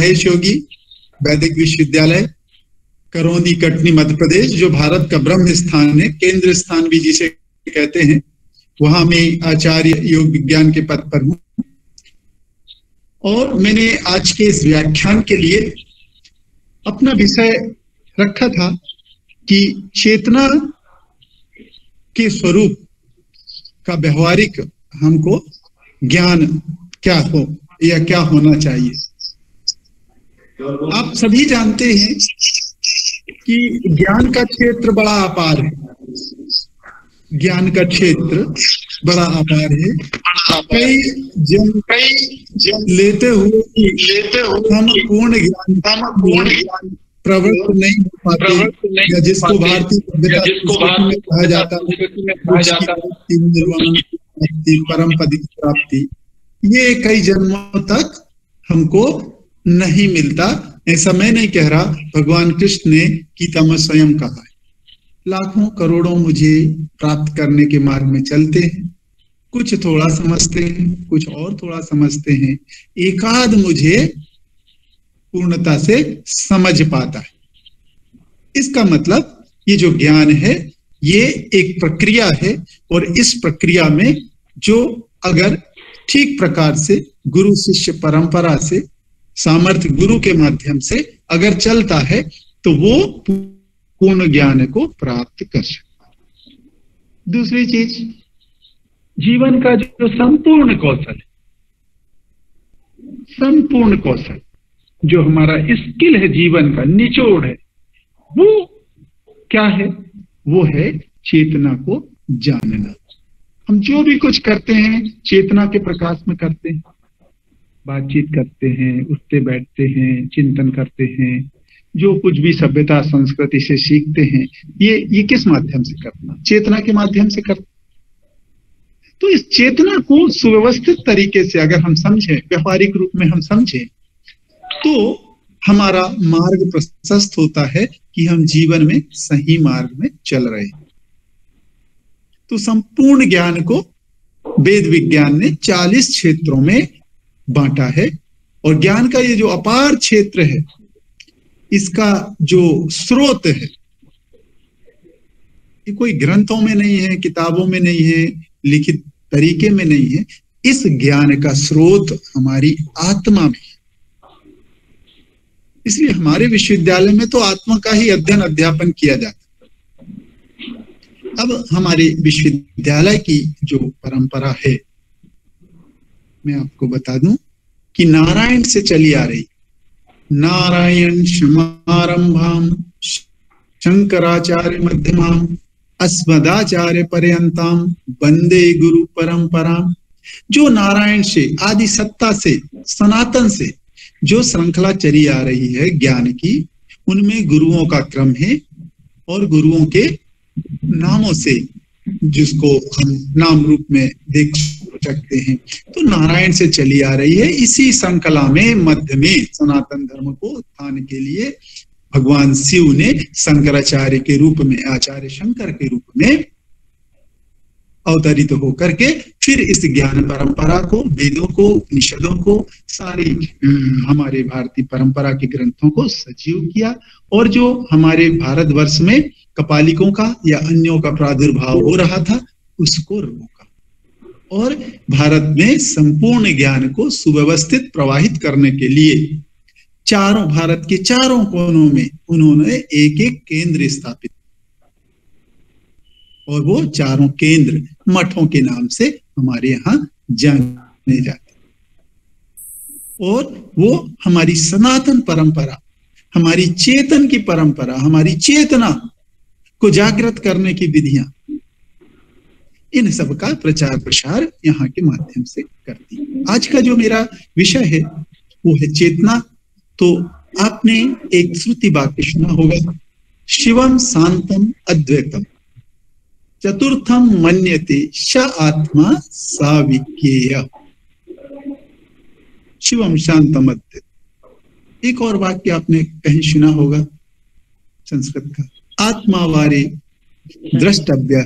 महेश योगी वैदिक विश्वविद्यालय, करौंदी, कटनी, मध्य प्रदेश, जो भारत का ब्रह्म स्थान है, केंद्र स्थान भी जिसे कहते हैं, वहां मैं आचार्य योग विज्ञान के पद पर हूं। और मैंने आज के इस व्याख्यान के लिए अपना विषय रखा था कि चेतना के स्वरूप का व्यवहारिक हमको ज्ञान क्या हो या क्या होना चाहिए। आप सभी जानते हैं कि ज्ञान का क्षेत्र बड़ा अपार है, ज्ञान का क्षेत्र बड़ा अपार है। कई जन लेते हुए हम पूर्ण ज्ञान प्रवृत्त नहीं हो पाते, या जिसको भारतीय सभ्यता में कहा जाता है परम पद की प्राप्ति, ये कई जन्मों तक हमको नहीं मिलता। ऐसा मैं नहीं कह रहा, भगवान कृष्ण ने गीता में स्वयं कहा है। लाखों करोड़ों मुझे प्राप्त करने के मार्ग में चलते हैं, कुछ थोड़ा समझते हैं, कुछ और थोड़ा समझते हैं, एकाध मुझे पूर्णता से समझ पाता है। इसका मतलब ये जो ज्ञान है ये एक प्रक्रिया है, और इस प्रक्रिया में जो अगर ठीक प्रकार से गुरु शिष्य परंपरा से, सामर्थ्य गुरु के माध्यम से अगर चलता है तो वो पूर्ण ज्ञान को प्राप्त कर सकता है। दूसरी चीज, जीवन का जो संपूर्ण कौशल है, संपूर्ण कौशल जो हमारा स्किल है, जीवन का निचोड़ है, वो क्या है? वो है चेतना को जानना। हम जो भी कुछ करते हैं चेतना के प्रकाश में करते हैं, बातचीत करते हैं, उठते बैठते हैं, चिंतन करते हैं, जो कुछ भी सभ्यता संस्कृति से सीखते हैं, ये किस माध्यम से करना? चेतना के माध्यम से करना। तो इस चेतना को सुव्यवस्थित तरीके से अगर हम समझें, व्यवहारिक रूप में हम समझें, तो हमारा मार्ग प्रशस्त होता है कि हम जीवन में सही मार्ग में चल रहे हैं। तो संपूर्ण ज्ञान को वेद विज्ञान ने 40 क्षेत्रों में बांटा है, और ज्ञान का ये जो अपार क्षेत्र है, इसका जो स्रोत है, ये कोई ग्रंथों में नहीं है, किताबों में नहीं है, लिखित तरीके में नहीं है। इस ज्ञान का स्रोत हमारी आत्मा में है। इसलिए हमारे विश्वविद्यालय में तो आत्मा का ही अध्ययन अध्यापन किया जाता है। अब हमारे विश्वविद्यालय की जो परंपरा है, मैं आपको बता दूं कि नारायण से चली आ रही, नारायण समारंभाम शंकराचार्य मध्यमाम अस्मदाचार्य पर्यंताम वंदे गुरु परंपराम। जो नारायण से, आदि सत्ता से, सनातन से जो श्रृंखला चली आ रही है ज्ञान की, उनमें गुरुओं का क्रम है, और गुरुओं के नामों से जिसको हम नाम रूप में देख सकते हैं, तो नारायण से चली आ रही है। इसी श्रृंखला में मध्य में सनातन धर्म को उत्थान के लिए भगवान शिव ने शंकराचार्य के रूप में, आचार्य शंकर के रूप में अवतरित होकर के फिर इस ज्ञान परंपरा को, वेदों को, उपनिषदों को, सारी हमारे भारतीय परंपरा के ग्रंथों को सजीव किया, और जो हमारे भारतवर्ष में कपालिकों का या अन्यों का प्रादुर्भाव हो रहा था उसको रोका, और भारत में संपूर्ण ज्ञान को सुव्यवस्थित प्रवाहित करने के लिए चारों, भारत के चारों कोनों में उन्होंने एक एक केंद्र स्थापित, और वो चारों केंद्र मठों के नाम से हमारे यहाँ जाने जाते, और वो हमारी सनातन परंपरा, हमारी चेतन की परंपरा, हमारी चेतना को जागृत करने की विधियां, इन सब का प्रचार प्रसार यहाँ के माध्यम से करती है। आज का जो मेरा विषय है वो है चेतना। तो आपने एक श्रुति वाक्य सुना होगा, शिवम शांतम अद्वैतम चतुर्थम मन्यते स आत्मा साविज्ञेय। शिवम शांतम अद्वैतम। एक और वाक्य आपने कहीं सुना होगा संस्कृत का, आत्मा वारे द्रष्टव्य,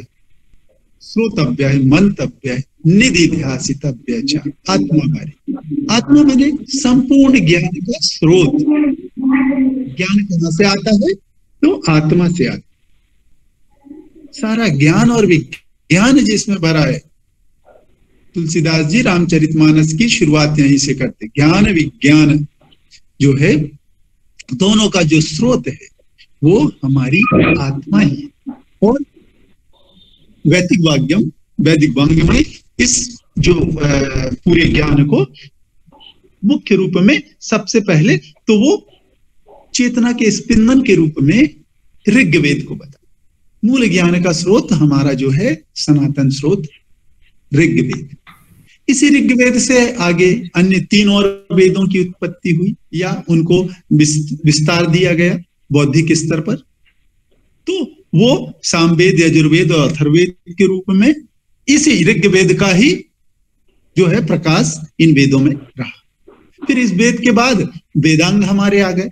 श्रोतव्य, मंतव्य, निधिध्यासितव्य च आत्मा। आत्मा माने संपूर्ण ज्ञान का स्रोत। ज्ञान कहां से आता है? तो आत्मा से आता। सारा ज्ञान और विज्ञान जिसमें भरा है। तुलसीदास जी रामचरितमानस की शुरुआत यहीं से करते। ज्ञान विज्ञान जो है, दोनों का जो स्रोत है वो हमारी आत्मा ही है। और वैदिक वाग्य में इस जो पूरे ज्ञान को मुख्य रूप में सबसे पहले तो वो चेतना के स्पंदन के रूप में ऋग्वेद को बता। मूल ज्ञान का स्रोत हमारा जो है सनातन स्रोत ऋग्वेद। इसी ऋग्वेद से आगे अन्य 3 और वेदों की उत्पत्ति हुई या उनको विस्तार दिया गया बौद्धिक स्तर पर। तो वो सामवेद, यजुर्वेद और अथर्ववेद के रूप में इसी ऋग्वेद का ही जो है प्रकाश इन वेदों में रहा। फिर इस वेद के बाद वेदांग हमारे आ गए।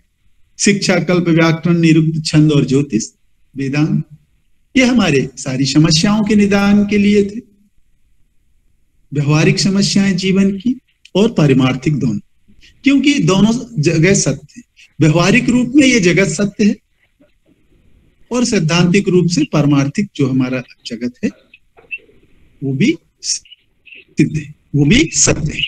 शिक्षा, कल्प, व्याकरण, निरुक्त, छंद और ज्योतिष वेदांग। ये हमारे सारी समस्याओं के निदान के लिए थे। व्यवहारिक समस्याएं जीवन की और पारिमार्थिक दोनों, क्योंकि दोनों जगह सत्य है। व्यवहारिक रूप में ये जगत सत्य है और सैद्धांतिक रूप से पारमार्थिक जो हमारा जगत है वो भी सिद्ध है, वो भी सत्य है।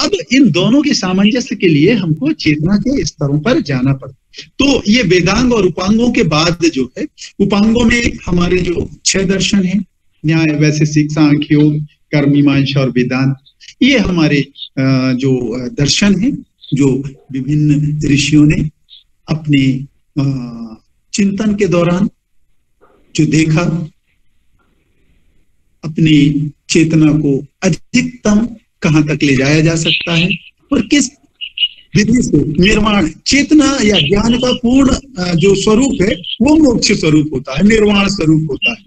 अब इन दोनों के सामंजस्य के लिए हमको चेतना के स्तरों पर जाना पड़ता। तो ये वेदांग और उपांगों के बाद जो है, उपांगों में हमारे जो 6 दर्शन है, न्याय, वैशेषिक, सांख्य, योग, कर्म, मीमांसा और वेदांत, ये हमारे जो दर्शन है, जो विभिन्न ऋषियों ने अपने चिंतन के दौरान जो देखा, अपनी चेतना को अधिकतम कहां तक ले जाया जा सकता है और किस विधि से निर्वाण, चेतना या ज्ञान का पूर्ण जो स्वरूप है वो मोक्ष स्वरूप होता है, निर्वाण स्वरूप होता है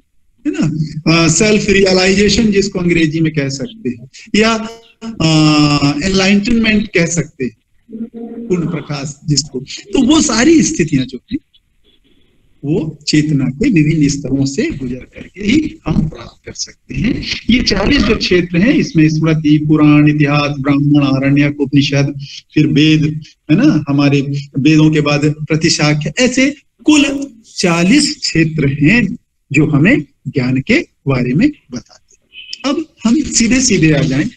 ना। सेल्फ रियलाइजेशन जिसको अंग्रेजी में कह सकते हैं, या एनलाइटनमेंट कह सकते हैं, पूर्ण प्रकाश जिसको। तो वो सारी स्थितियां जो है वो चेतना के विभिन्न स्तरों से गुजर करके ही हम प्राप्त कर सकते हैं। ये 40 जो क्षेत्र हैं, इसमें स्मृति, पुराण, इतिहास, ब्राह्मण, आरण्यक, उपनिषद, फिर वेद है ना, हमारे वेदों के बाद प्रतिशाख्य, ऐसे कुल 40 क्षेत्र हैं जो हमें ज्ञान के बारे में बताते हैं। अब हम सीधे सीधे आ जाएं,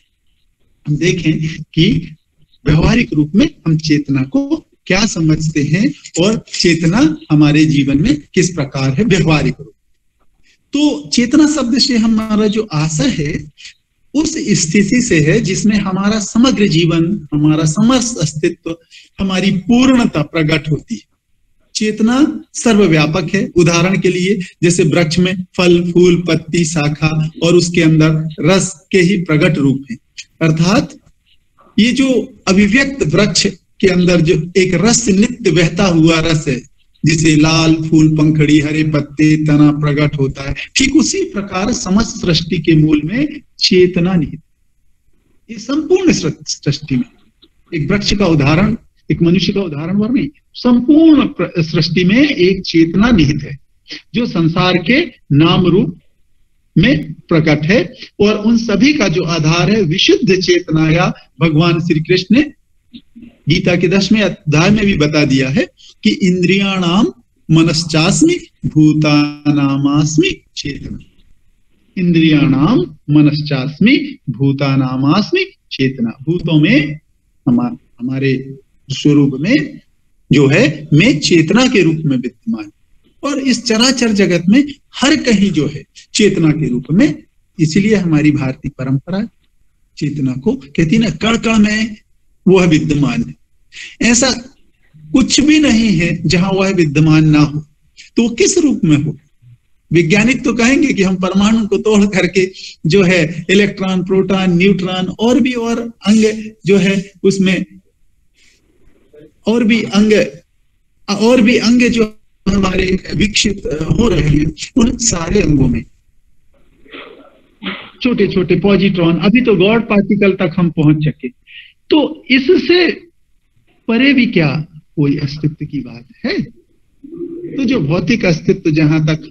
हम देखें कि व्यवहारिक रूप में हम चेतना को क्या समझते हैं और चेतना हमारे जीवन में किस प्रकार है व्यवहारिक रूप। तो चेतना शब्द से हमारा जो आशय है उस स्थिति से है जिसमें हमारा समग्र जीवन, हमारा समस्त अस्तित्व, हमारी पूर्णता प्रकट होती है। चेतना सर्वव्यापक है। उदाहरण के लिए जैसे वृक्ष में फल, फूल, पत्ती, शाखा और उसके अंदर रस के ही प्रकट रूप है। अर्थात ये जो अभिव्यक्त वृक्ष के अंदर जो एक रस, नित्य बहता हुआ रस है, जिसे लाल फूल, पंखड़ी, हरे पत्ते, तना प्रकट होता है, ठीक उसी प्रकार समस्त सृष्टि के मूल में चेतना निहित। ये संपूर्ण सृष्टि में एक वृक्ष का उदाहरण, एक मनुष्य का उदाहरण वर नहीं, संपूर्ण सृष्टि में एक चेतना निहित है जो संसार के नाम रूप में प्रकट है। और उन सभी का जो आधार है विशुद्ध चेतना, या भगवान श्री कृष्ण ने गीता के 10वें अध्याय में भी बता दिया है कि इंद्रियाणाम मनश्चास्मि भूतानामास्मि चेतना। इंद्रियाणाम मनश्चास्मि भूतानामास्मि चेतना। भूतों में हमारे स्वरूप में जो है मैं चेतना के रूप में विद्यमान, और इस चराचर जगत में हर कहीं जो है चेतना के रूप में। इसलिए हमारी भारतीय परंपरा चेतना को कहती ना, कण कण में वह विद्यमान है। ऐसा कुछ भी नहीं है जहां वह विद्यमान ना हो। तो किस रूप में हो? वैज्ञानिक तो कहेंगे कि हम परमाणु को तोड़ करके जो है इलेक्ट्रॉन, प्रोटॉन, न्यूट्रॉन और भी और अंग जो है उसमें और भी अंग जो हमारे विकसित हो रहे हैं, उन सारे अंगों में छोटे छोटे पॉजिट्रॉन, अभी तो गॉड पार्टिकल तक हम पहुंच सके। तो इससे परे भी क्या कोई अस्तित्व की बात है? तो जो भौतिक अस्तित्व जहां तक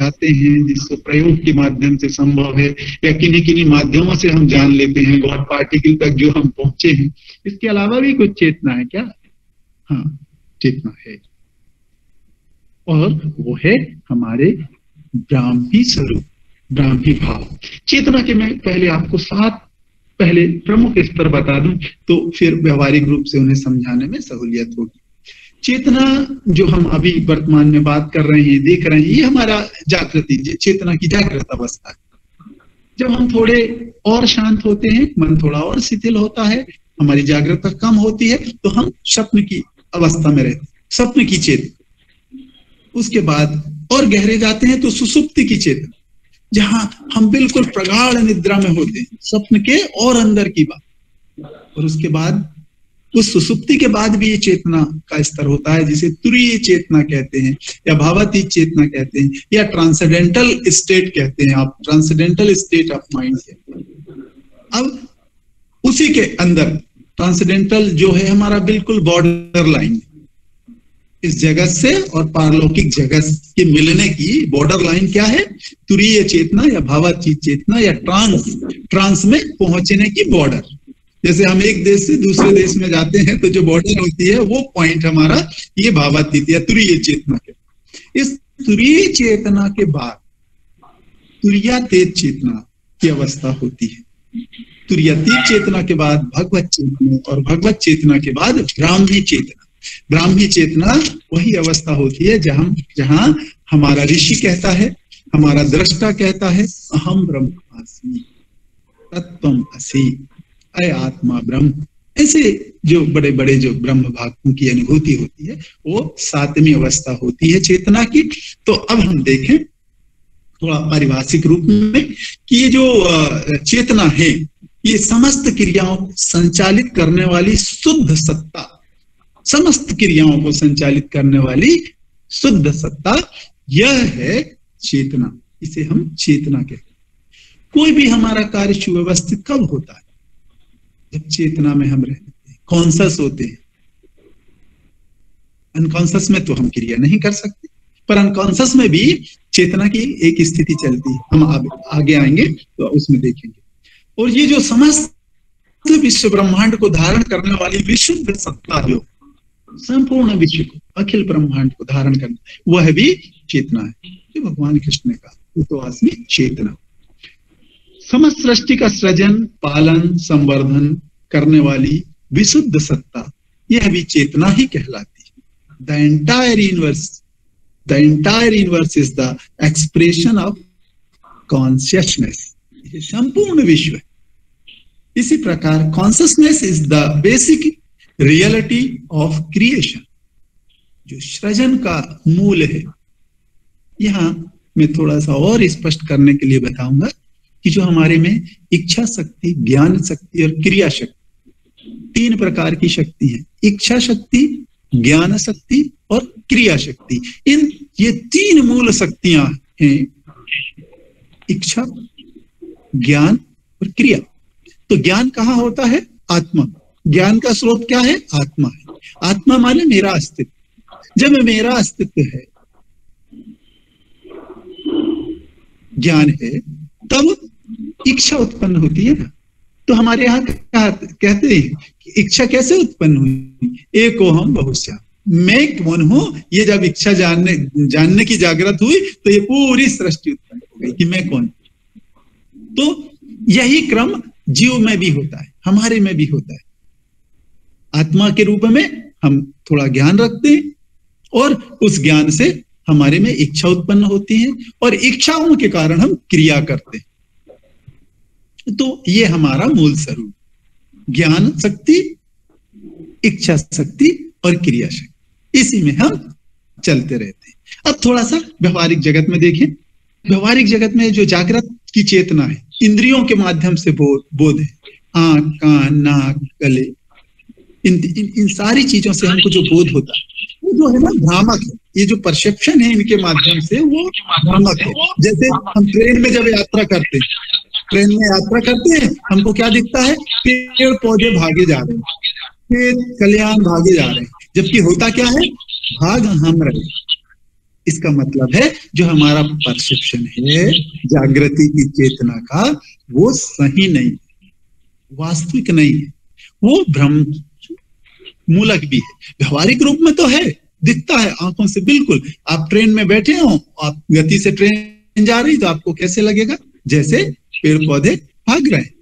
जाते हैं, जिसको प्रयोग के माध्यम से संभव है, या किन्हीं किन्हीं माध्यमों से हम जान लेते हैं, गॉड पार्टिकल तक जो हम पहुंचे हैं। इसके अलावा भी कुछ चेतना है क्या? हाँ, चेतना है, और वो है हमारे ब्राह्मी स्वरूप, ब्राह्मी भाव। चेतना के मैं पहले आपको 7 पहले प्रमुख स्तर बता दूं, तो फिर व्यवहारिक रूप से उन्हें समझाने में सहूलियत होगी। चेतना जो हम अभी वर्तमान में बात कर रहे हैं, देख रहे हैं, ये हमारा जागृति, चेतना की जागृत अवस्था है। जब हम थोड़े और शांत होते हैं, मन थोड़ा और शिथिल होता है, हमारी जागृतता कम होती है, तो हम स्वप्न की अवस्था में रहते हैं, स्वप्न की चेतना। उसके बाद और गहरे जाते हैं तो सुसुप्ति की चेतना, जहां हम बिल्कुल प्रगाढ़ निद्रा में होते हैं, स्वप्न के और अंदर की बात। और उसके बाद उस सुसुप्ति के बाद भी ये चेतना का स्तर होता है, जिसे तुरीय चेतना कहते हैं, या भावातीत चेतना कहते हैं, या ट्रांसेंडेंटल स्टेट कहते हैं, आप ट्रांसेंडेंटल स्टेट ऑफ माइंड है। अब उसी के अंदर ट्रांसेंडेंटल जो है हमारा बिल्कुल बॉर्डर लाइन, इस जगत से और पारलौकिक जगत के मिलने की बॉर्डर लाइन क्या है? तुरीय चेतना या भावातीत चेतना या ट्रांस में पहुंचने की बॉर्डर। जैसे हम एक देश से दूसरे देश में जाते हैं तो जो बॉर्डर होती है वो पॉइंट हमारा ये भावातीत या तुरीय चेतना के। इस तुरीय चेतना के बाद तुरीयातीत चेतना की अवस्था होती है। तुरीयातीत चेतना के बाद भगवत चेतना, और भगवत चेतना के बाद ब्राह्मी चेतना। ब्राह्मी चेतना वही अवस्था होती है जहां हमारा ऋषि कहता है, हमारा दृष्टा कहता है, अहम ब्रह्मास्मि तत्त्वम् असि, अय आत्मा ब्रह्म। ऐसे जो बड़े बड़े जो ब्रह्म भागों की अनुभूति होती है, वो 7वीं अवस्था होती है चेतना की। तो अब हम देखें थोड़ा पारिभाषिक रूप में कि ये जो चेतना है, ये समस्त क्रियाओं को संचालित करने वाली शुद्ध सत्ता, समस्त क्रियाओं को संचालित करने वाली शुद्ध सत्ता, यह है चेतना। इसे हम चेतना कहते हैं। कोई भी हमारा कार्य सुव्यवस्थित कब होता है? जब चेतना में हम रहते हैं, कॉन्शस होते हैं। अनकॉन्शस में तो हम क्रिया नहीं कर सकते, पर अनकॉन्शस में भी चेतना की एक स्थिति चलती है। हम आगे आएंगे तो उसमें देखेंगे। और ये जो समस्त विश्व ब्रह्मांड को धारण करने वाली विशुद्ध सत्ता, जो संपूर्ण विश्व को, अखिल ब्रह्मांड को धारण करना, वह भी चेतना है। जो भगवान कृष्ण ने कहा तो आसमी चेतना, समस्त सृष्टि का सृजन, पालन, संवर्धन करने वाली विशुद्ध सत्ता, यह भी चेतना ही कहलाती है। The entire universe is the expression of consciousness. ये संपूर्ण विश्व है। इसी प्रकार consciousness is the basic reality of creation, जो सृजन का मूल है। यहां मैं थोड़ा सा और स्पष्ट करने के लिए बताऊंगा कि जो हमारे में इच्छा शक्ति, ज्ञान शक्ति और क्रिया शक्ति, 3 प्रकार की शक्ति है। इच्छा शक्ति, ज्ञान शक्ति और क्रिया शक्ति। ये 3 मूल शक्तियां हैं, इच्छा, ज्ञान और क्रिया। तो ज्ञान कहाँ होता है? आत्मा। ज्ञान का स्रोत क्या है? आत्मा है। आत्मा माने मेरा अस्तित्व। जब मेरा अस्तित्व है, ज्ञान है, तब इच्छा उत्पन्न होती है ना। तो हमारे यहाँ कहते हैं कि इच्छा कैसे उत्पन्न हुई? एको हम बहुश्याम, मैं कौन हूं। ये जब इच्छा जानने की जागृत हुई तो ये पूरी सृष्टि उत्पन्न हो गई कि मैं कौन। तो यही क्रम जीव में भी होता है, हमारे में भी होता है। आत्मा के रूप में हम थोड़ा ज्ञान रखते हैं और उस ज्ञान से हमारे में इच्छा उत्पन्न होती है और इच्छाओं के कारण हम क्रिया करते हैं। तो ये हमारा मूल स्वरूप, ज्ञान शक्ति, इच्छा शक्ति और क्रिया शक्ति, इसी में हम चलते रहते हैं। अब थोड़ा सा व्यवहारिक जगत में देखें। व्यवहारिक जगत में जो जागृत की चेतना है, इंद्रियों के माध्यम से बोध है। आंख, कान, नाक, गले, इन सारी चीजों से हमको जो बोध होता है वो जो है ना भ्रामक है। ये जो परसेप्शन है इनके माध्यम से वो भ्रामक है। जैसे हम ट्रेन में जब यात्रा करते हैं, हमको क्या दिखता है? पेड़ पौधे भागे जा रहे हैं, खेत खलिहान भागे जा रहे हैं, जबकि होता क्या है? भाग हम रहे। इसका मतलब है जो हमारा परसेप्शन है जागृति की चेतना का, वो सही नहीं, वास्तविक नहीं है, वो भ्रम मूलक भी है। व्यवहारिक रूप में तो है, दिखता है आंखों से, बिल्कुल। आप ट्रेन में बैठे हो, आप गति से ट्रेन जा रही, तो आपको कैसे लगेगा? जैसे पेड़ पौधे भाग रहे हैं,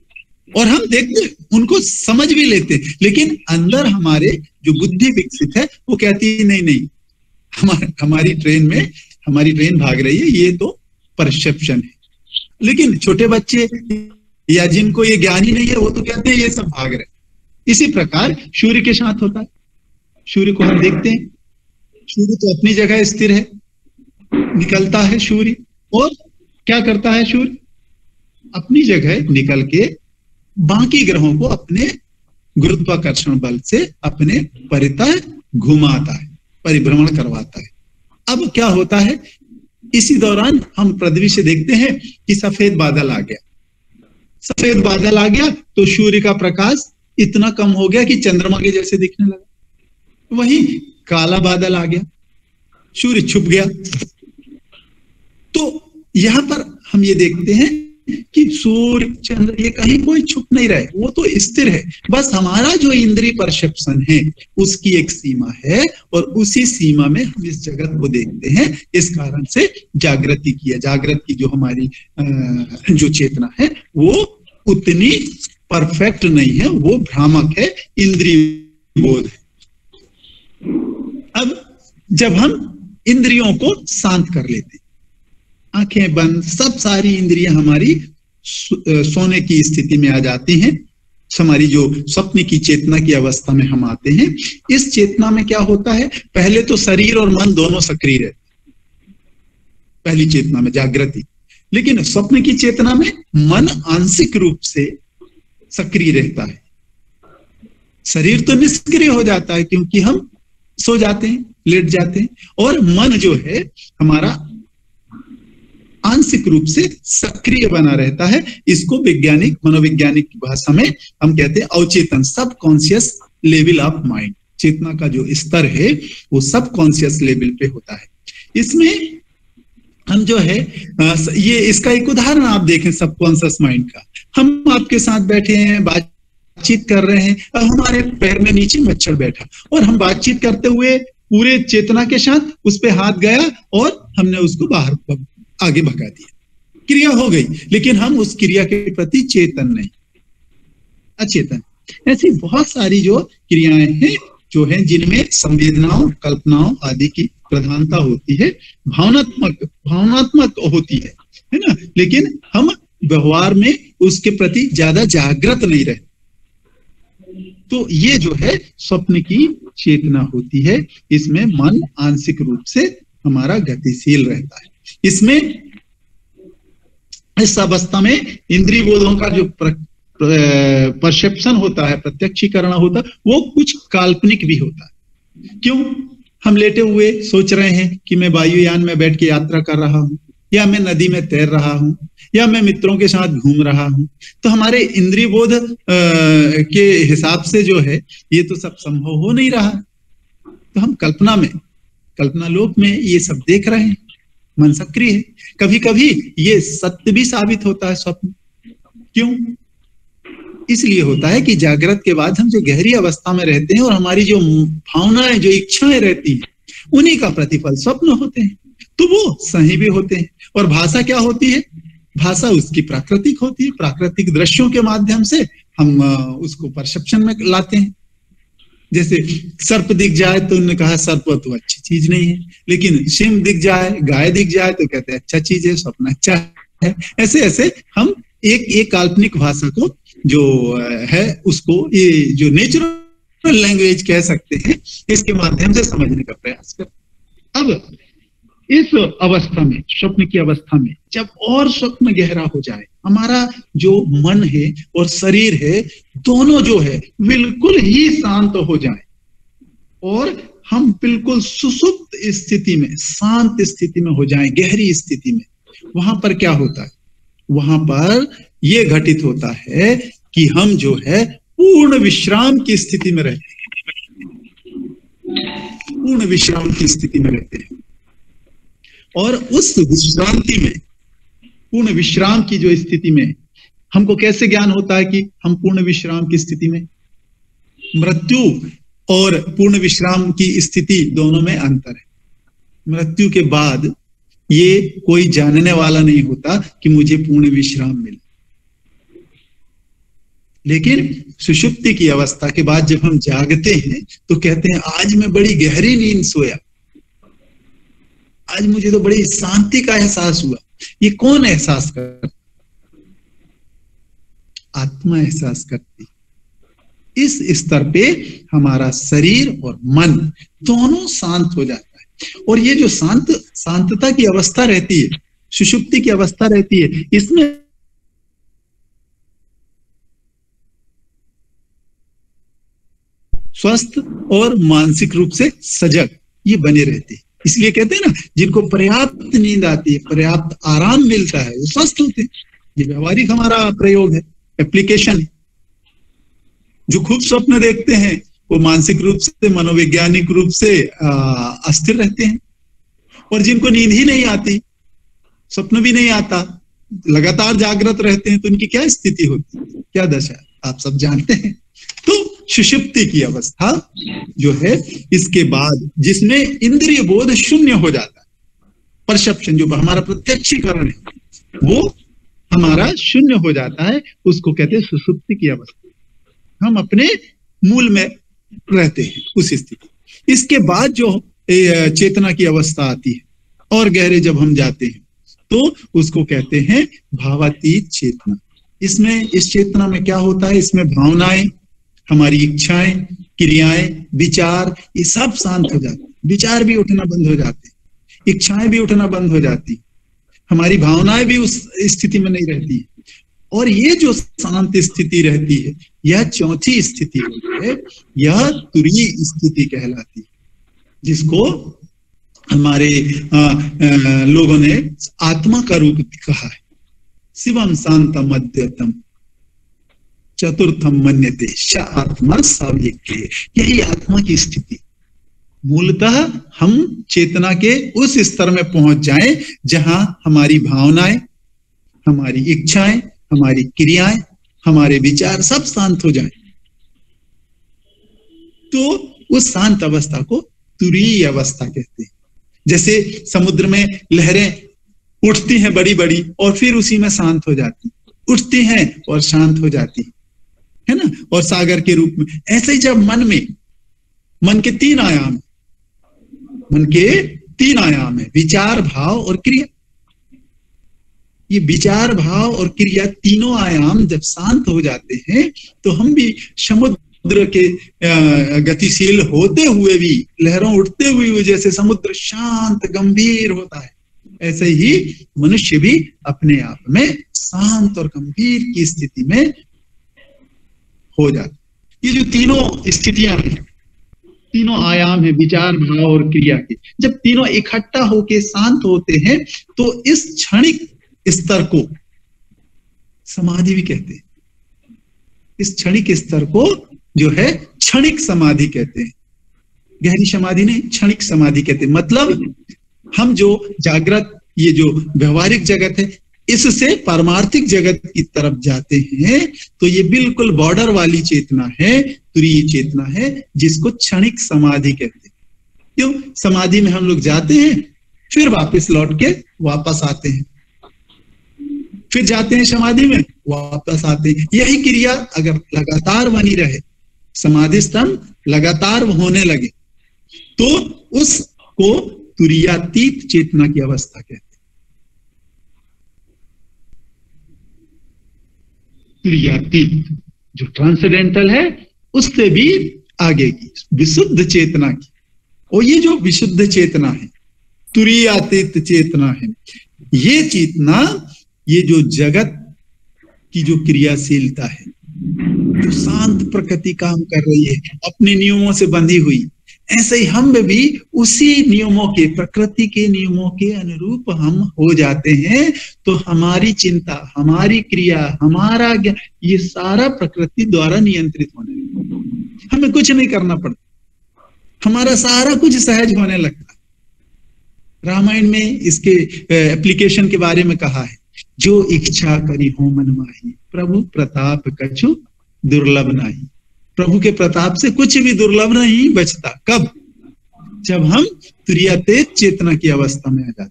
और हम देखते उनको समझ भी लेते, लेकिन अंदर हमारे जो बुद्धि विकसित है वो कहती है नहीं नहीं, हमारी ट्रेन भाग रही है, ये तो परसेप्शन है। लेकिन छोटे बच्चे या जिनको ये ज्ञान ही नहीं है, वो तो कहते हैं ये सब भाग रहे हैं। इसी प्रकार सूर्य के साथ होता है। सूर्य को हम देखते हैं, सूर्य तो अपनी जगह स्थिर है, निकलता है सूर्य, और क्या करता है सूर्य? अपनी जगह निकल के बाकी ग्रहों को अपने गुरुत्वाकर्षण बल से अपने परितः घुमाता है, परिभ्रमण करवाता है। अब क्या होता है, इसी दौरान हम पृथ्वी से देखते हैं कि सफेद बादल आ गया। सफेद बादल आ गया तो सूर्य का प्रकाश इतना कम हो गया कि चंद्रमा के जैसे दिखने लगा। वही काला बादल आ गया, सूर्य छुप गया। तो यहां पर हम ये देखते हैं कि सूर्य चंद्र ये कहीं कोई छुप नहीं रहे, वो तो स्थिर है। बस हमारा जो इंद्रिय परसेप्शन है उसकी एक सीमा है, और उसी सीमा में हम इस जगत को देखते हैं। इस कारण से जागृत की जो हमारी जो चेतना है वो उतनी परफेक्ट नहीं है, वो भ्रामक है, इंद्रिय बोध है। अब जब हम इंद्रियों को शांत कर लेते, आंखें बंद, सब सारी इंद्रियां हमारी सोने की स्थिति में आ जाती हैं, हमारी जो स्वप्न की चेतना की अवस्था में हम आते हैं। इस चेतना में क्या होता है, पहले तो शरीर और मन दोनों सक्रिय रहते, पहली चेतना में जागृति। लेकिन स्वप्न की चेतना में मन आंशिक रूप से सक्रिय रहता है, शरीर तो निष्क्रिय हो जाता है क्योंकि हम सो जाते हैं, लेट जाते हैं, और मन जो है हमारा आंशिक रूप से सक्रिय बना रहता है। इसको मनोवैज्ञानिक भाषा में हम कहते हैं अवचेतन, सब कॉन्शियस लेवल ऑफ माइंड। चेतना का जो स्तर है वो सब कॉन्शियस लेवल पे होता है। इसमें हम जो है ये इसका एक उदाहरण आप देखें सबकॉन्शियस माइंड का। हम आपके साथ बैठे हैं, बातचीत कर रहे हैं, अब हमारे पैर में नीचे मच्छर बैठा, और हम बातचीत करते हुए पूरे चेतना के साथ उस पे हाथ गया और हमने उसको बाहर आगे भगा दिया, क्रिया हो गई, लेकिन हम उस क्रिया के प्रति चेतन नहीं, अचेतन। ऐसी बहुत सारी जो क्रियाएं हैं जो हैं जिनमें संवेदनाओं, कल्पनाओं आदि की प्रधानता होती है, भावनात्मक होती है ना, लेकिन हम व्यवहार में उसके प्रति ज्यादा जागृत नहीं रहते। तो ये जो है स्वप्न की चेतना होती है, इसमें मन आंशिक रूप से हमारा गतिशील रहता है। इसमें इस अवस्था में इंद्रिय बोधों का जो परसेप्शन होता है, प्रत्यक्षीकरण होता है, वो कुछ काल्पनिक भी होता है। क्यों? हम लेटे हुए सोच रहे हैं कि मैं वायुयान में बैठ के यात्रा कर रहा हूं, या मैं नदी में तैर रहा हूं, या मैं मित्रों के साथ घूम रहा हूं। तो हमारे इंद्रिय बोध के हिसाब से जो है ये तो सब संभव हो नहीं रहा। तो हम कल्पना लोक में ये सब देख रहे हैं, मन सक्रिय है। कभी कभी ये सत्य भी साबित होता है स्वप्न। क्यों? इसलिए होता है कि जागृत के बाद हम जो गहरी अवस्था में रहते हैं और हमारी जो भावनाएं, जो इच्छाएं रहती हैं, उन्हीं का प्रतिफल स्वप्न होते हैं, तो वो सही भी होते हैं। और भाषा क्या होती है? भाषा उसकी प्राकृतिक होती है। प्राकृतिक दृश्यों के माध्यम से हम उसको परसेप्शन में लाते हैं। जैसे सर्प दिख जाए तो उन्होंने कहा सर्प तो अच्छी चीज नहीं है, लेकिन सिंह दिख जाए, गाय दिख जाए तो कहते हैं अच्छा चीज है, स्वप्न अच्छा है। ऐसे ऐसे हम एक काल्पनिक भाषा को जो है उसको ये जो नेचुरल लैंग्वेज कह सकते हैं, इसके माध्यम से समझने का प्रयास करें। अब इस अवस्था में, स्वप्न की अवस्था में, जब और स्वप्न गहरा हो जाए, हमारा जो मन है और शरीर है दोनों जो है बिल्कुल ही शांत हो जाए और हम बिल्कुल सुसुप्त स्थिति में, शांत स्थिति में हो जाएं, गहरी स्थिति में, वहां पर क्या होता है? वहां पर यह घटित होता है कि हम जो है पूर्ण विश्राम की स्थिति में रहते हैं। पूर्ण विश्राम की स्थिति में रहते हैं। और उस विश्रांति में, पूर्ण विश्राम की जो स्थिति में, हमको कैसे ज्ञान होता है कि हम पूर्ण विश्राम की स्थिति में? मृत्यु और पूर्ण विश्राम की स्थिति दोनों में अंतर है। मृत्यु के बाद ये कोई जानने वाला नहीं होता कि मुझे पूर्ण विश्राम मिले, लेकिन सुषुप्ति की अवस्था के बाद जब हम जागते हैं तो कहते हैं आज मैं बड़ी गहरी नींद सोया, आज मुझे तो बड़ी शांति का एहसास हुआ। ये कौन एहसास करता? आत्मा एहसास करती। इस स्तर पे हमारा शरीर और मन दोनों शांत हो जाता है। और ये जो शांतता की अवस्था रहती है, सुषुप्ति की अवस्था रहती है, इसमें स्वस्थ और मानसिक रूप से सजग ये बने रहते हैं। इसलिए कहते हैं ना, जिनको पर्याप्त नींद आती है, पर्याप्त आराम मिलता है, वो स्वस्थ होते हैं। ये व्यवहारिक हमारा प्रयोग है, एप्लीकेशन है। जो खूब स्वप्न देखते हैं वो मानसिक रूप से, मनोवैज्ञानिक रूप से अस्थिर रहते हैं। और जिनको नींद ही नहीं आती, स्वप्न भी नहीं आता, लगातार जागृत रहते हैं, तो उनकी क्या स्थिति होती है, क्या दशा, आप सब जानते हैं। तो सुषुप्ति की अवस्था जो है, इसके बाद जिसमें इंद्रिय बोध शून्य हो जाता है, परसेप्शन जो हमारा प्रत्यक्षीकरण है वो हमारा शून्य हो जाता है, उसको कहते हैं सुषुप्ति की अवस्था। हम अपने मूल में रहते हैं उस स्थिति। इसके बाद जो चेतना की अवस्था आती है और गहरे जब हम जाते हैं तो उसको कहते हैं भावातीत चेतना। इसमें, इस चेतना में क्या होता है, इसमें भावनाएं, हमारी इच्छाएं, क्रियाएं, विचार, ये सब शांत हो जाते हैं। विचार भी उठना बंद हो जाते हैं, इच्छाएं भी उठना बंद हो जाती, हमारी भावनाएं भी उस स्थिति में नहीं रहती है। और ये जो शांत स्थिति रहती है, यह चौथी स्थिति होती है, यह तुरीय स्थिति कहलाती है, जिसको हमारे लोगों ने आत्मा का रूप कहा है। शिवम शांतम मध्यतम चतुर्थम मन्यते स आत्मा साव्यक्य। यही आत्मा की स्थिति। मूलतः हम चेतना के उस स्तर में पहुंच जाएं जहां हमारी भावनाएं, हमारी इच्छाएं, हमारी क्रियाएं, हमारे विचार सब शांत हो जाएं। तो उस शांत अवस्था को तुरीय अवस्था कहते हैं। जैसे समुद्र में लहरें उठती हैं बड़ी बड़ी और फिर उसी में शांत हो जाती, उठती हैं और शांत हो जाती है ना, और सागर के रूप में। ऐसे ही जब मन के तीन आयाम, मन के तीन आयाम है, विचार, भाव और क्रिया। ये विचार, भाव और क्रिया तीनों आयाम जब शांत हो जाते हैं तो हम भी समुद्र के गतिशील होते हुए भी, लहरों उठते हुए जैसे समुद्र शांत गंभीर होता है, ऐसे ही मनुष्य भी अपने आप में शांत और गंभीर की स्थिति में हो जाता। ये जो तीनों स्थितियां हैं, तीनों आयाम है विचार, भाव और क्रिया के, जब तीनों इकट्ठा होके शांत होते हैं तो इस क्षणिक स्तर को समाधि भी कहते हैं। इस क्षणिक स्तर को जो है क्षणिक समाधि कहते हैं। गहरी समाधि नहीं, क्षणिक समाधि कहते हैं। मतलब हम जो जागृत, ये जो व्यवहारिक जगत है, इससे पारमार्थिक जगत की तरफ जाते हैं तो ये बिल्कुल बॉर्डर वाली चेतना है, तुरीय चेतना है, जिसको क्षणिक समाधि कहते हैं। क्यों? समाधि में हम लोग जाते हैं, फिर वापस लौट के वापस आते हैं, फिर जाते हैं समाधि में, वापस आते हैं। यही क्रिया अगर लगातार बनी रहे, समाधि स्तंभ लगातार होने लगे, तो उसको तुरीयातीत चेतना की अवस्था कहते हैं। तुरीयातीत जो ट्रांसेंडेंटल है, उससे भी आगे की विशुद्ध चेतना की। और ये जो विशुद्ध चेतना है, तुरीयातीत चेतना है, ये चेतना, ये जो जगत की जो क्रियाशीलता है, जो शांत प्रकृति काम कर रही है, अपने नियमों से बंधी हुई, ऐसे ही हम भी उसी नियमों के, प्रकृति के नियमों के अनुरूप हम हो जाते हैं। तो हमारी चिंता, हमारी क्रिया, हमारा ज्ञान, ये सारा प्रकृति द्वारा नियंत्रित होने लगता। हमें कुछ नहीं करना पड़ता, हमारा सारा कुछ सहज होने लगता। रामायण में इसके एप्लीकेशन के बारे में कहा है, जो इच्छा करी हो मन माही, प्रभु प्रताप कछु दुर्लभ नहीं। प्रभु के प्रताप से कुछ भी दुर्लभ नहीं बचता। कब? जब हम तुरीयातीत चेतना की अवस्था में आ जाते,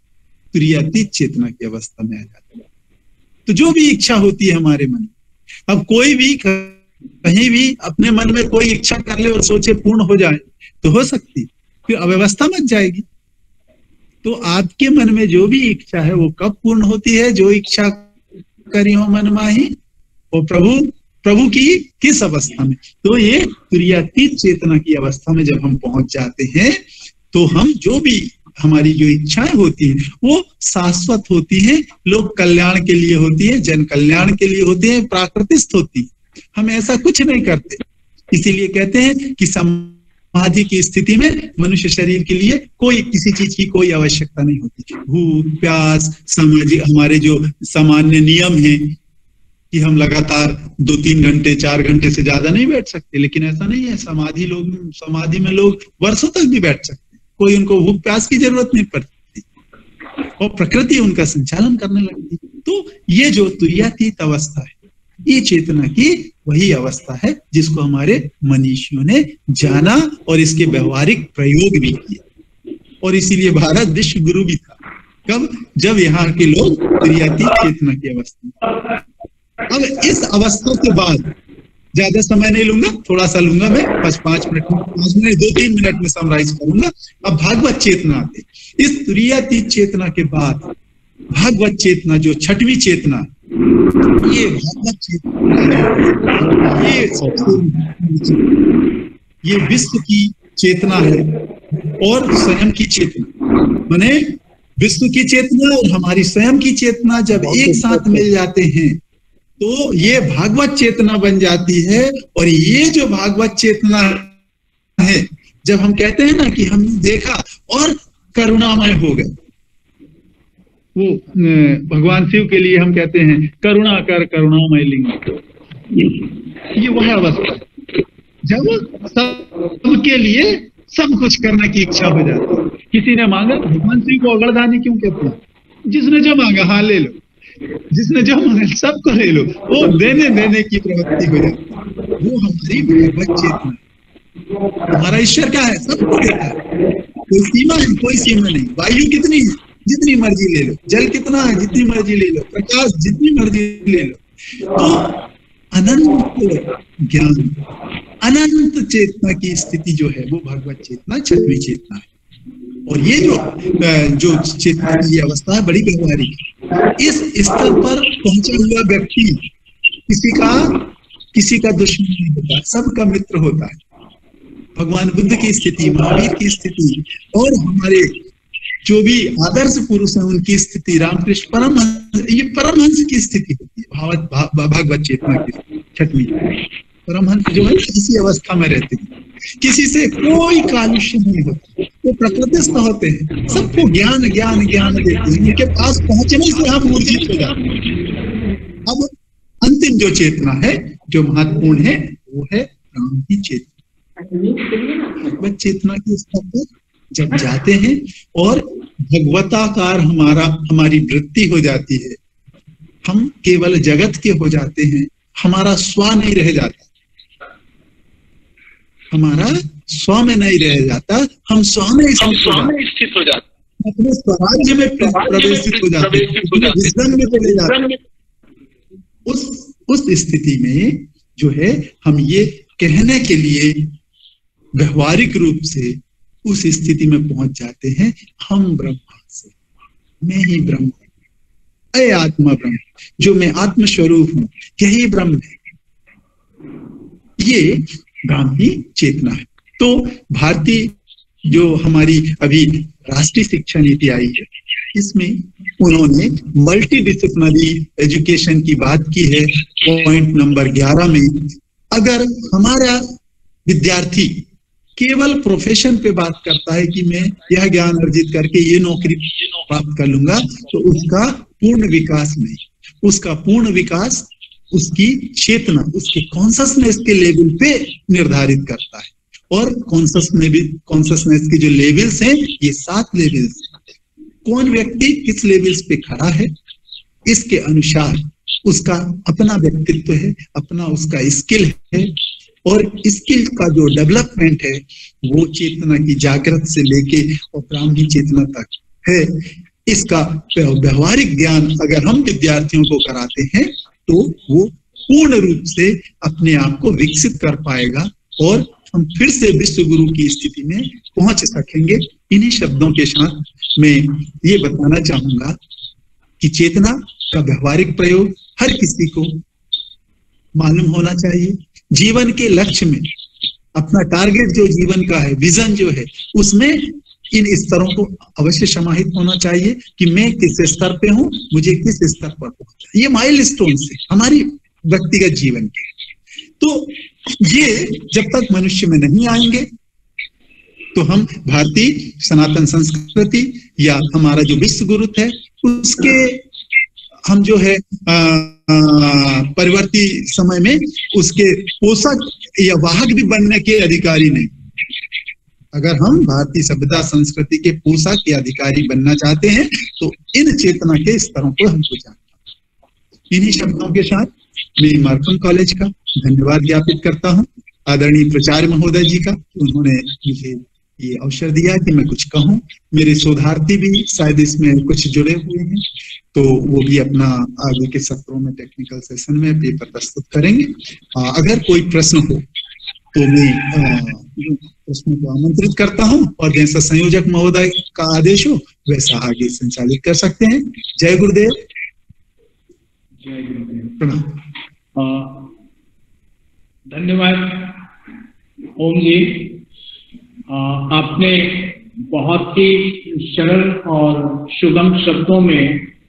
तुरीयातीत चेतना की अवस्था में आ जाते। तो जो भी इच्छा होती है हमारे मन में, अब कोई भी कहीं भी अपने मन में कोई इच्छा कर ले और सोचे पूर्ण हो जाए तो हो सकती, फिर अव्यवस्था मच जाएगी। तो आपके मन में जो भी इच्छा है वो कब पूर्ण होती है? जो इच्छा करी हो मन माही, वो प्रभु की किस अवस्था में? तो ये तुरीयातीत चेतना की अवस्था में जब हम पहुंच जाते हैं तो हम जो भी हमारी जो इच्छाएं होती हैं वो शाश्वत होती हैं, लोक कल्याण के लिए होती है, जन कल्याण के लिए होती है, प्राकृतिक होती है। हम ऐसा कुछ नहीं करते। इसीलिए कहते हैं कि समाधि की स्थिति में मनुष्य शरीर के लिए कोई किसी चीज की कोई आवश्यकता नहीं होती। भूख प्यास सामाजिक हमारे जो सामान्य नियम है कि हम लगातार 2-3 घंटे 4 घंटे से ज्यादा नहीं बैठ सकते, लेकिन ऐसा नहीं है। समाधि में लोग वर्षों तक भी बैठ सकते, कोई उनको भूख प्यास की जरूरत नहीं पड़ती और प्रकृति उनका संचालन करने लगती। तो ये जो तुरीयातीत अवस्था है, ये चेतना की वही अवस्था है जिसको हमारे मनीषियों ने जाना और इसके व्यवहारिक प्रयोग भी किए। और इसीलिए भारत विश्व गुरु भी था। कब? जब यहाँ के लोग तुरीयातीत चेतना की अवस्था। अब इस अवस्था के बाद ज्यादा समय नहीं लूंगा, थोड़ा सा लूंगा मैं, बस 5 मिनट 2-3 मिनट में समराइज करूंगा। अब भागवत चेतना आते। इस तुरीयातीत चेतना के बाद भागवत चेतना जो छठवीं चेतना, ये भागवत चेतना ये विश्व की चेतना है और स्वयं की चेतना, माने विश्व की चेतना और हमारी स्वयं की चेतना जब एक साथ मिल जाते हैं तो ये भागवत चेतना बन जाती है। और ये जो भागवत चेतना है, जब हम कहते हैं ना कि हमने देखा और करुणामय हो गए, वो भगवान शिव के लिए हम कहते हैं करुणा कर करुणामय लिंग, ये वह अवस्था जब सबके लिए सब कुछ करने की इच्छा हो जाती है। किसी ने मांगा, भगवान शिव को अगरदानी क्यों कहते हैं? जिसने जो मांगा हाँ ले लो, जिसने जो मांगा सबको ले लो, वो देने की प्रवृत्ति हो जाती है। वो हमारी भागवत चेतना। हमारा ईश्वर क्या है? सबको देता है, कोई सीमा है? कोई सीमा नहीं। वायु कितनी है? जितनी मर्जी ले लो। जल कितना है? जितनी मर्जी ले लो। प्रकाश जितनी मर्जी ले लो। तो अनंत ज्ञान, अनंत चेतना की स्थिति जो है वो भागवत चेतना छठवीं चेतना है। और ये जो चेतना की अवस्था है बड़ी व्यवहारिक है। इस स्तर पर पहुंचा हुआ व्यक्ति किसी का दुश्मन नहीं होता, सबका मित्र होता है। भगवान बुद्ध की स्थिति, महावीर की स्थिति और हमारे जो भी आदर्श पुरुष हैं उनकी स्थिति, रामकृष्ण परमहंस, ये परमहंस की स्थिति होती है भागवत चेतना की छठवीं। परमहंस जो है इसी अवस्था में रहते हैं, किसी से कोई कालुष्य नहीं होता, वो प्रकृतिस्थ होते हैं, सबको ज्ञान ज्ञान ज्ञान देते हैं। उनके पास पहुंचने से हम ऊर्जित हो जाते हैं। अब अंतिम जो चेतना है जो महत्वपूर्ण है वो है राम की चेतना। भगवत चेतना के स्तर पर जब जाते हैं और भगवताकार हमारी वृत्ति हो जाती है, हम केवल जगत के हो जाते हैं, हमारा स्व नहीं रह जाता, हमारा स्व में नहीं रह जाता, हम स्व में स्थित हो जाते, अपने स्वराज्य में प्रवेशित हो जाते, विजन में चले जाते। उस स्थिति में जो है हम ये कहने के लिए व्यवहारिक रूप से उस स्थिति में पहुंच जाते हैं, हम ब्रह्मास्मि, मैं ही ब्रह्म, अय आत्मा ब्रह्म, जो मैं आत्मस्वरूप हूं यही ब्रह्म है। ये ब्राह्मी चेतना है। तो भारतीय जो हमारी अभी राष्ट्रीय शिक्षा नीति आई है, इसमें उन्होंने मल्टी डिसिप्लिनरी एजुकेशन की बात की है। पॉइंट नंबर 11 में अगर हमारा विद्यार्थी केवल प्रोफेशन पे बात करता है कि मैं यह ज्ञान अर्जित करके ये नौकरी प्राप्त कर लूंगा, तो उसका पूर्ण विकास नहीं। उसका पूर्ण विकास उसकी चेतना, उसके कॉन्शसनेस के लेवल पे निर्धारित करता है। और कॉन्शसनेस के जो लेवल्स हैं, ये 7 लेवल्स हैं। कौन व्यक्ति किस लेवल्स पे खड़ा है, इसके अनुसार उसका अपना व्यक्तित्व है, अपना उसका स्किल है, और स्किल का जो डेवलपमेंट है वो चेतना की जागृत से लेके और ब्राह्मी चेतना तक है। इसका व्यवहारिक ज्ञान अगर हम विद्यार्थियों को कराते हैं तो वो पूर्ण रूप से अपने आप को विकसित कर पाएगा और हम फिर से विश्व गुरु की स्थिति में पहुंच सकेंगे। इन्हीं शब्दों के साथ मैं ये बताना चाहूंगा कि चेतना का व्यवहारिक प्रयोग हर किसी को मालूम होना चाहिए। जीवन के लक्ष्य में अपना टारगेट जो जीवन का है, विजन जो है, उसमें इन स्तरों को अवश्य समाहित होना चाहिए कि मैं किस स्तर पे हूं, मुझे किस स्तर पर पहुंचना। ये माइलस्टोन है हमारी व्यक्तिगत जीवन के। तो ये जब तक मनुष्य में नहीं आएंगे तो हम भारतीय सनातन संस्कृति या हमारा जो विश्व गुरुत्व है उसके हम जो है परिवर्ती समय में उसके पोषक या वाहक भी बनने के अधिकारी नहीं। अगर हम भारतीय सभ्यता संस्कृति के पोषक या अधिकारी बनना चाहते हैं तो इन चेतना के स्तरों को हमको जानना। इन्हीं शब्दों के साथ मैं मार्कम कॉलेज का धन्यवाद ज्ञापित करता हूं, आदरणीय प्राचार्य महोदय जी का। उन्होंने मुझे ये अवसर दिया कि मैं कुछ कहूं। मेरे शोधार्थी भी शायद इसमें कुछ जुड़े हुए हैं, तो वो भी अपना आगे के सत्रों में टेक्निकल सेशन में पेपर प्रस्तुत करेंगे। अगर कोई प्रश्न हो तो मैं प्रश्नों को आमंत्रित करता हूं और जैसा संयोजक महोदय का आदेश हो वैसा आगे संचालित कर सकते हैं। जय गुरुदेव। जय गुरुदेव। प्रणाम। धन्यवाद ओम जी। आपने बहुत ही सरल और सुगम शब्दों में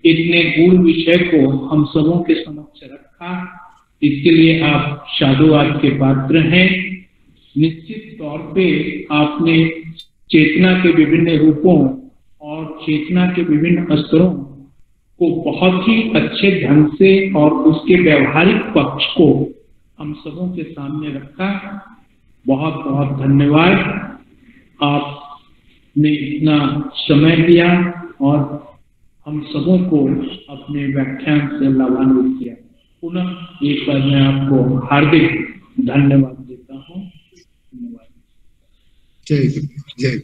इतने गूढ़ विषय को हम सबों के समक्ष रखा, इसके लिए आप साधुवाद के पात्र हैं। निश्चित तौर पे आपने चेतना के विभिन्न रूपों और चेतना के विभिन्न स्तरों को बहुत ही अच्छे ढंग से और उसके व्यवहारिक पक्ष को हम सबों के सामने रखा। बहुत बहुत धन्यवाद। आपने इतना समय दिया और हम सबों को अपने व्याख्यान से लाभान्वित किया। पुनः एक बार मैं आपको हार्दिक धन्यवाद देता हूँ। धन्यवाद। जय जय।